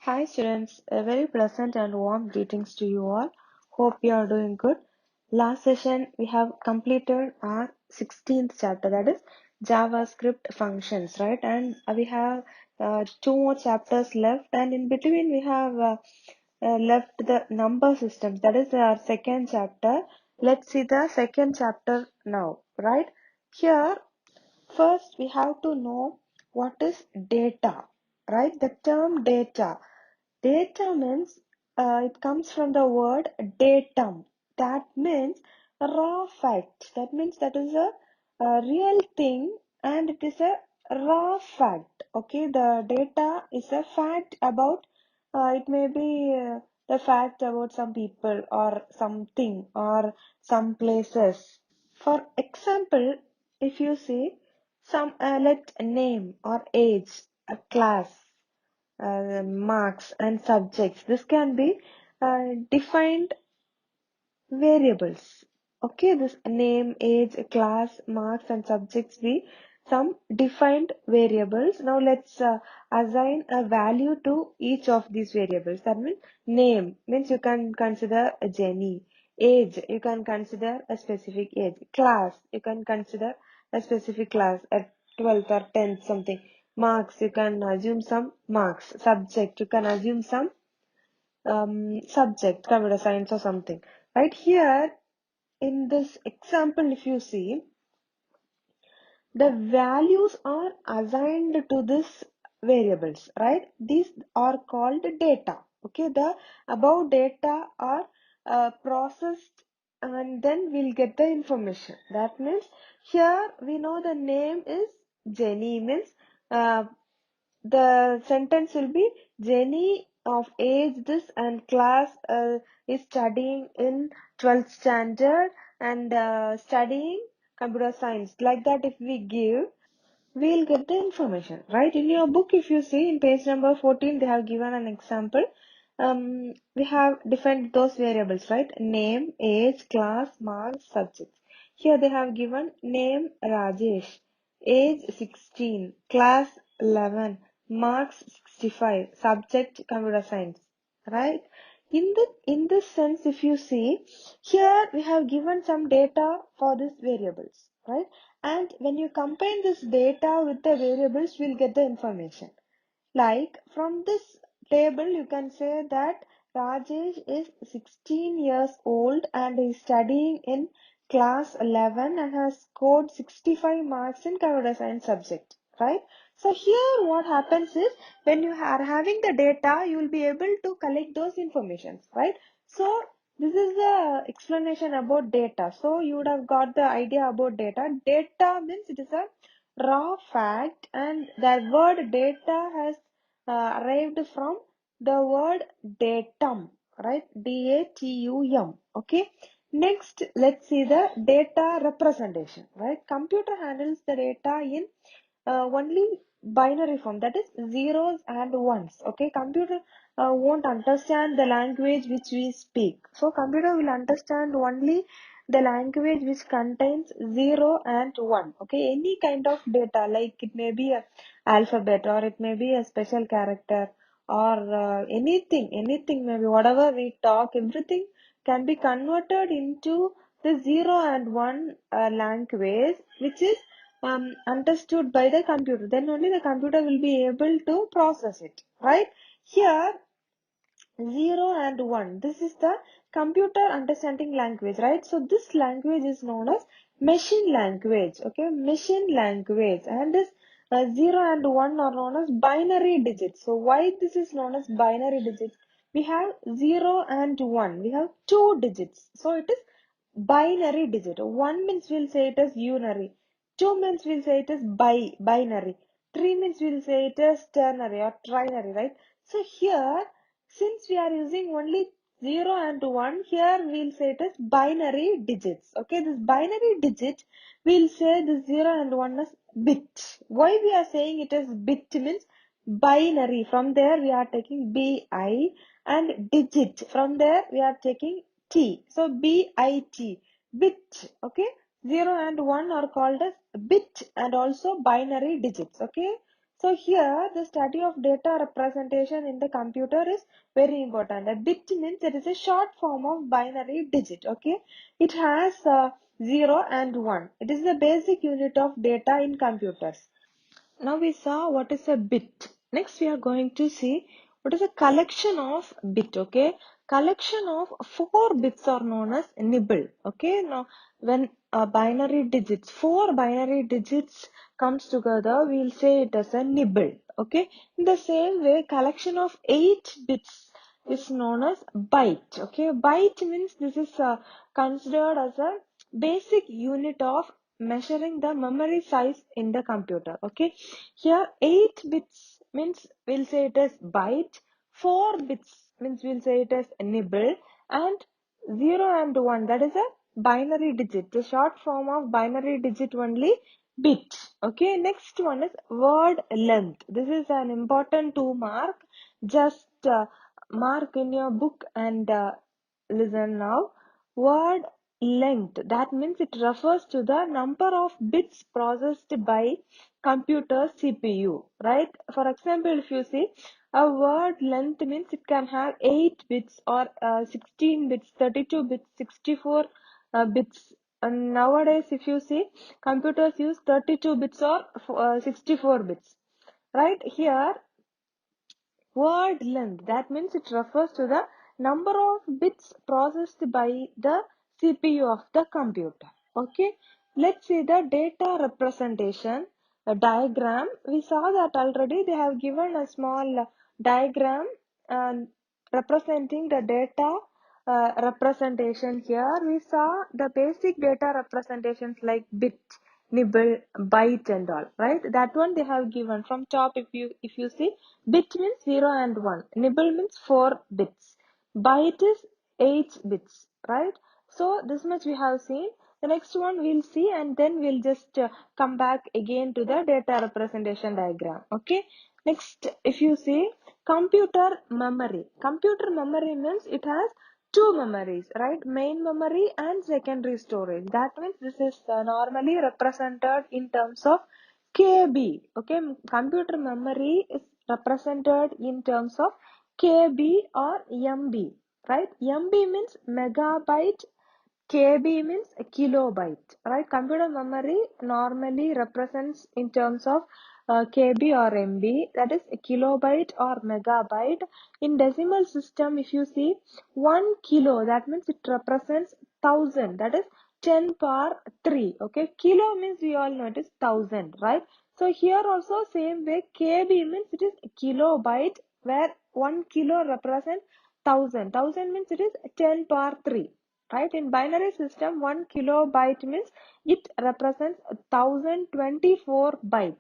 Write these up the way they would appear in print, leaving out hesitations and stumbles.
Hi students, a very pleasant and warm greetings to you all. Hope you are doing good. Last session we have completed our 16th chapter, that is JavaScript functions, right? And we have two more chapters left, and in between we have left the number systems, that is our second chapter. Let's see the second chapter now, right? Here first we have to know what is data, right? The term data. Data means it comes from the word datum. That means raw fact. That means that is a real thing and it is a raw fact. Okay, the data is a fact about, it may be the fact about some people or something or some places. For example, if you see some, let name or age, a class, marks and subjects. This can be defined variables. Okay, this name, age, class, marks and subjects be some defined variables. Now let's assign a value to each of these variables. That means name means you can consider a Jenny. Age, you can consider a specific age. Class, you can consider a specific class at 12th or 10th something. Marks, you can assume some marks. Subject, you can assume some subject, computer science or something. Right here in this example, if you see, the values are assigned to this variables, right? These are called data. Okay, the above data are processed and then we'll get the information. That means here we know the name is Jenny, means uh, the sentence will be Jenny of age this and class is studying in 12th standard and studying computer science. Like that, if we give, we'll get the information, right? In your book, if you see in page number 14, they have given an example. We have defined those variables, right? Name, age, class, marks, subjects. Here they have given name Rajesh, age 16, class 11, marks 65, subject computer science, right? In this sense, if you see, here we have given some data for these variables, right? And when you combine this data with the variables, we'll get the information. Like from this table, you can say that Rajesh is 16 years old and is studying in class 11 and has scored 65 marks in computer science subject, right? So here what happens is when you are having the data, you will be able to collect those informations, right? So this is the explanation about data. So you would have got the idea about data. Data means it is a raw fact, and the word data has arrived from the word datum, right? datum. Okay. Next, let's see the data representation, right? Computer handles the data in only binary form, that is zeros and ones. Okay, computer won't understand the language which we speak, so computer will understand only the language which contains 0 and 1. Okay, any kind of data, like it may be a alphabet or it may be a special character or anything maybe whatever we talk, everything can be converted into the 0 and 1 language which is understood by the computer. Then only the computer will be able to process it, right? Here 0 and 1, this is the computer understanding language, right? So this language is known as machine language. Okay, machine language. And this 0 and 1 are known as binary digits. So why this is known as binary digits? We have 0 and 1, we have two digits, so it is binary digit. 1 means we'll say it as unary, 2 means we'll say it as binary, 3 means we'll say it as ternary or trinary, right? So here, since we are using only 0 and 1, here we'll say it as binary digits. Okay, this binary digit, we'll say the 0 and 1 as bit. Why we are saying it as bit means binary. From there we are taking bi, and digit. From there we are taking t. So bit, bit. Okay, 0 and 1 are called as bit and also binary digits. Okay. So here the study of data representation in the computer is very important. A bit means it is a short form of binary digit. Okay, it has 0 and 1. It is the basic unit of data in computers. Now we saw what is a bit. Next we are going to see what is a collection of bit. Okay, collection of 4 bits are known as nibble. Okay, now when four binary digits comes together, we'll say it as a nibble. Okay, in the same way, collection of 8 bits is known as byte. Okay, byte means this is considered as a basic unit of measuring the memory size in the computer. Okay, here 8 bits means we'll say it as byte, 4 bits means we'll say it as nibble, and 0 and 1, that is a binary digit, the short form of binary digit only, bit. Okay, next one is word length. This is an important 2 mark. Just mark in your book and listen now. Word length, that means it refers to the number of bits processed by computer CPU, right? For example, if you see a word length means it can have 8 bits or 16 bits, 32 bits, 64 bits. And nowadays, if you see, computers use 32 bits or 64 bits, right? Here, word length, that means it refers to the number of bits processed by the CPU of the computer. Okay, let's see the data representation diagram. We saw that already. They have given a small diagram uh, representing the data representation. Here we saw the basic data representations like bit, nibble, byte and all, right? That one they have given from top. If you see, bit means 0 and 1, nibble means 4 bits, byte is 8 bits, right? So this much we have seen. The next one we'll see, and then we'll just come back again to the data representation diagram. Okay, next, if you see, computer memory. Computer memory means it has two memories, right? Main memory and secondary storage. That means this is normally represented in terms of KB. Okay, computer memory is represented in terms of KB or MB, right? MB means megabyte, KB means a kilobyte, right? Computer memory normally represents in terms of KB or MB, that is a kilobyte or megabyte. In decimal system, if you see 1 kilo, that means it represents 1000, that is 10 power 3. Okay, kilo means we all know it is 1000, right? So here also same way, KB means it is kilobyte, where 1 kilo represents 1000. 1000 means it is 10 power 3. Right, in binary system 1 kilobyte means it represents 1024 bytes,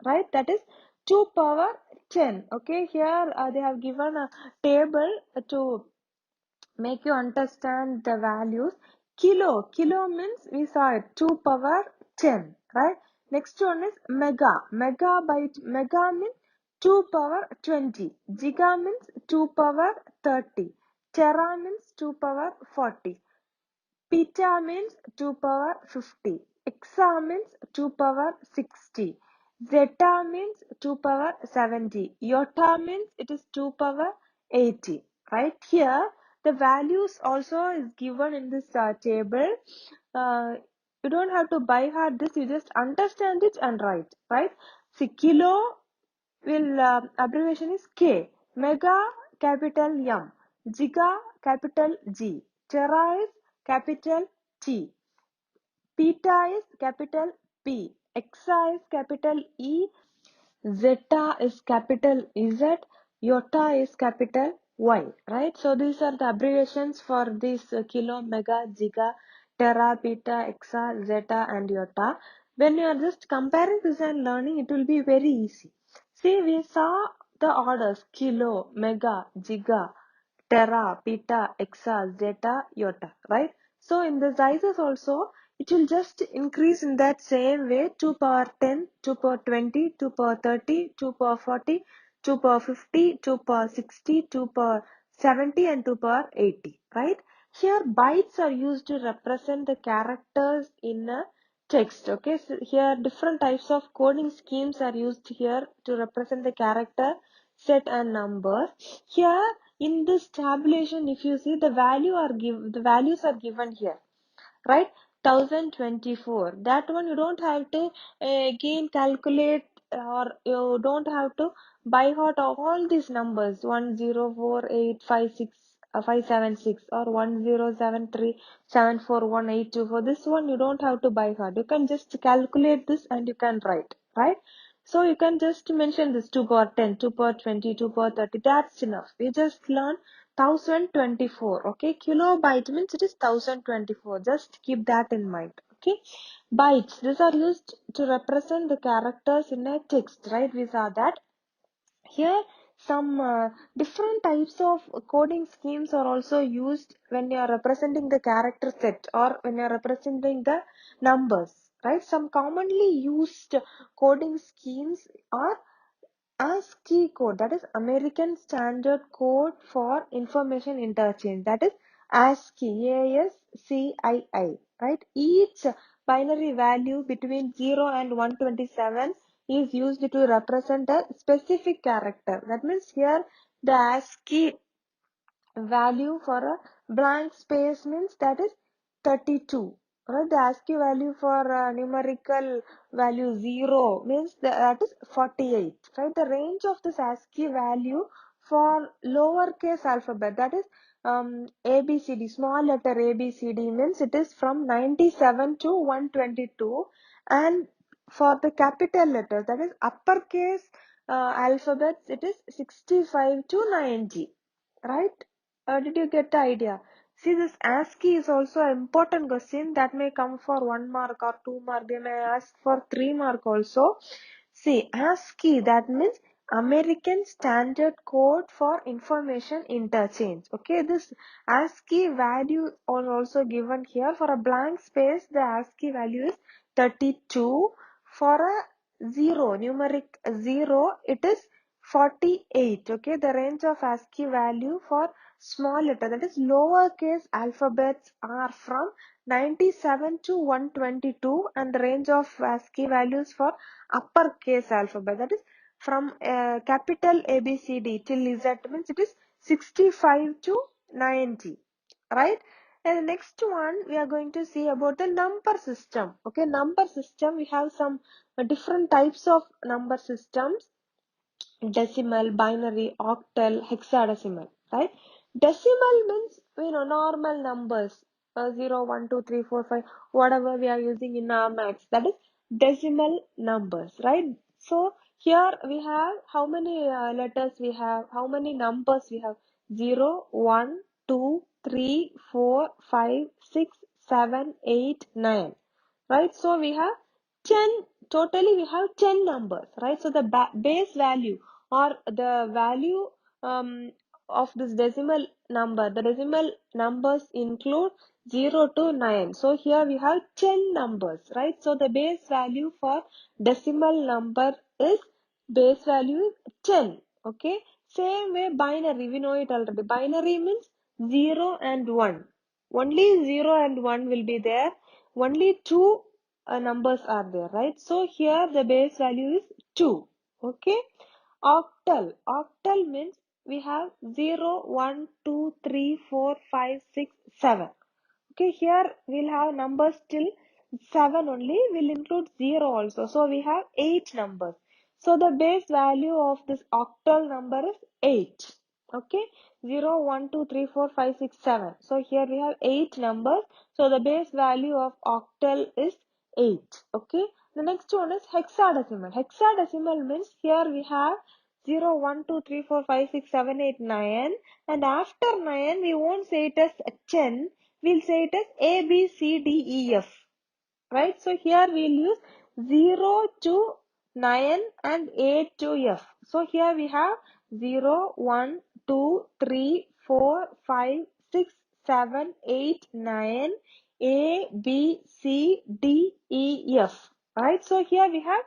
right? That is 2 power 10. Okay, here they have given a table to make you understand the values. Kilo means we saw it 2 power 10, right? Next one is megabyte. Mega means 2 power 20. Giga means 2 power 30. Tera means 2 power 40. Peta means 2 power 50. Exa means 2 power 60. Zeta means 2 power 70. Iota means it is 2 power 80. Right here, the values also is given in this table. You don't have to by heart this, you just understand it and write. Right? See, kilo will abbreviation is K. Mega, capital M. Giga, capital G. Tera is capital T. Peta is capital P. Exa is capital E. Zeta is capital Z. Iota is capital Y. Right? So these are the abbreviations for this kilo, mega, giga, tera, peta, exa, zeta and iota. When you are just comparing this and learning, it will be very easy. See, we saw the orders kilo, mega, giga, tera, peta, exa, zeta, iota, right? So in the sizes also, it will just increase in that same way: 2 power 10, 2 power 20, 2 power 30, 2 power 40, 2 power 50, 2 power 60, 2 power 70 and 2 power 80, right? Here bytes are used to represent the characters in a text. Okay, so here different types of coding schemes are used here to represent the character set and number. Here in this tabulation, if you see the values are given here, right? 1024, that one you don't have to again calculate, or you don't have to by heart of all these numbers 104856 576 or 1073741824. This one you don't have to by heart, you can just calculate this and you can write, right? So you can just mention this 2 power 10, 2 power 20, 2 power 30, that's enough. We just learn 1024. Okay, kilobyte means it is 1024. Just keep that in mind. Okay, bytes, these are used to represent the characters in a text, right? We saw that. Here some different types of coding schemes are also used when you are representing the character set or when you are representing the numbers, right? Some commonly used coding schemes are ASCII code, that is American Standard Code for Information Interchange, that is ASCII, ASCII, right? Each binary value between 0 and 127 is used to represent a specific character. That means here the ASCII value for a blank space means that is 32, right? The ASCII value for numerical value 0 means that is 48, right? The range of this ASCII value for lowercase alphabet, that is ABCD, small letter ABCD, means it is from 97 to 122, and for the capital letters, that is uppercase alphabets, it is 65 to 90, right? Did you get the idea? See, this ASCII is also an important question that may come for 1 mark or 2 mark. They may ask for 3 mark also. See, ASCII, that means American Standard Code for Information Interchange. Okay, this ASCII value are also given here. For a blank space, the ASCII value is 32. For a 0, numeric 0, it is 48. Okay, the range of ASCII value for small letter, that is lowercase alphabets, are from 97 to 122, and the range of ASCII values for uppercase alphabet, that is from capital ABCD till Z, means it is 65 to 90, right? And the next one we are going to see about the number system. Okay, number system, we have some different types of number systems: decimal, binary, octal, hexadecimal, right? Decimal means, normal numbers, 0, 1, 2, 3, 4, 5, whatever we are using in our maths, that is decimal numbers, right? So here we have how many letters we have, how many numbers we have: 0, 1, 2, 3, 4, 5, 6, 7, 8, 9, right? So we have 10, totally we have 10 numbers, right? So the base value or the value of this decimal number, the decimal numbers include 0 to 9. So here we have 10 numbers, right? So the base value for decimal number is, base value is 10. Okay, same way binary, we know it already. Binary means 0 and 1. Only 0 and 1 will be there. Only two numbers are there, right? So here the base value is 2. Okay. Octal. Octal means we have 0, 1, 2, 3, 4, 5, 6, 7. Okay, here we'll have numbers till 7 only. We'll include 0 also. So we have 8 numbers. So the base value of this octal number is 8. Okay, 0, 1, 2, 3, 4, 5, 6, 7. So here we have 8 numbers. So the base value of octal is 8. Okay, the next one is hexadecimal. Hexadecimal means here we have 0, 1, 2, 3, 4, 5, 6, 7, 8, 9. And after 9, we won't say it as 10. We'll say it as A, B, C, D, E, F. Right? So here we'll use 0 to 9 and A to F. So here we have 0, 1, 2, 3, 4, 5, 6, 7, 8, 9, A, B, C, D, E, F. Right? So here we have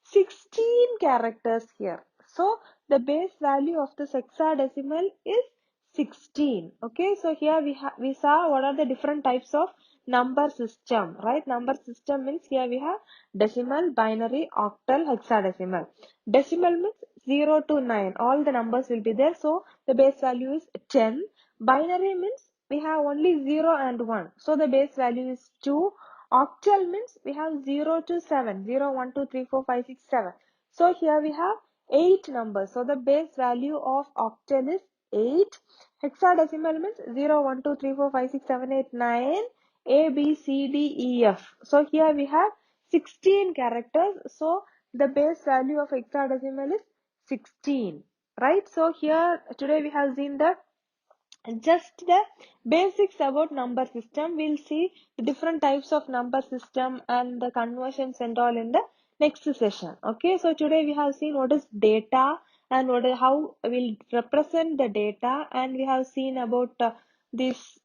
16 characters here. So the base value of this hexadecimal is 16. Okay, so here we saw what are the different types of number system, right? Number system means here we have decimal, binary, octal, hexadecimal. Decimal means 0 to 9. All the numbers will be there. So the base value is 10. Binary means we have only 0 and 1. So the base value is 2. Octal means we have 0 to 7. 0, 1, 2, 3, 4, 5, 6, 7. So here we have 8 numbers. So the base value of octal is 8. Hexadecimal means 0, 1, 2, 3, 4, 5, 6, 7, 8, 9. A, B, C, D, E, F. So here we have 16 characters. So the base value of hexadecimal is 16. Right? So here today we have seen just the basics about number system. We'll see the different types of number system and the conversions and all in the next session. Okay, so today we have seen what is data and how we'll represent the data, and we have seen about this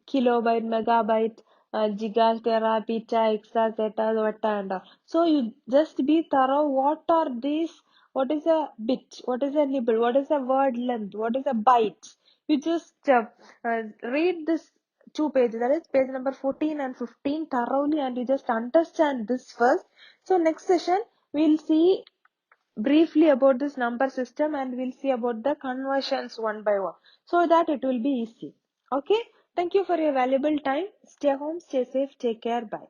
kilobyte, megabyte, giga, tera, peta, exa, zeta, zeta, and all. So you just be thorough. What are these? What is a bit? What is a nibble? What is a word length? What is a byte? You just read this 2 pages, that is page number 14 and 15 thoroughly, and you just understand this first. So next session we'll see briefly about this number system, and we'll see about the conversions one by one, so that it will be easy. Okay, thank you for your valuable time. Stay home, stay safe, take care, bye.